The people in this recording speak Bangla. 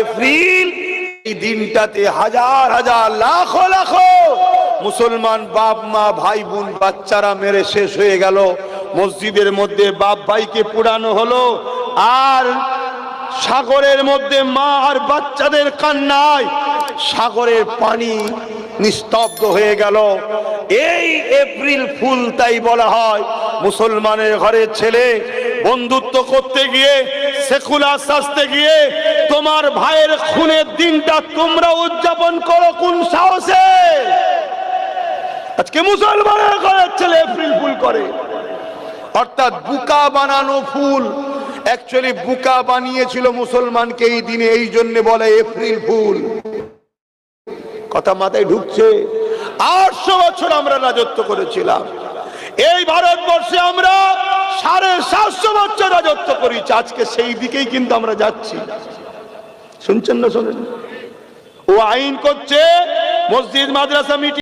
এপ্রিল, এই দিনটাতে হাজার হাজার লাখো লাখো মুসলমান বাপ মা ভাই বোন বাচ্চারা মেরে শেষ হয়ে গেল। মসজিদের মধ্যে বাপ ভাইকে পুরানো হলো, আর সাগরের মধ্যে মা আর বাচ্চাদের কান্নায় সাগরের পানি নিস্তব্ধ হয়ে গেল। এই এপ্রিল ফুল তাই বলা হয়। মুসলমানের ঘরের ছেলে বন্ধুত্ব করতে গিয়ে, সেকুলার সাজতে গিয়ে তোমার ভাইয়ের খুনের দিনটা তোমরা উদযাপন করো কোন সাহসে? আজকে মুসলমানের ঘরের ছেলে এপ্রিল ফুল করে, অর্থাৎ বুকা বানানো ফুল। অ্যাকচুয়ালি বুকা বানিয়েছিল মুসলমানকে এই দিনে, এই জন্য বলে এপ্রিল ফুল। কথা মাথায় ঢুকছে? 800 বছর আমরা রাজত্ব করেছিলাম এই ভারতবর্ষে, আমরা 750 বছর রাজত্ব করেছি। আজকে সেই দিকেই কিন্তু আমরা যাচ্ছি। শুনছেন না শোনেন? ও আইন করছে, মসজিদ মাদ্রাসা মিটিং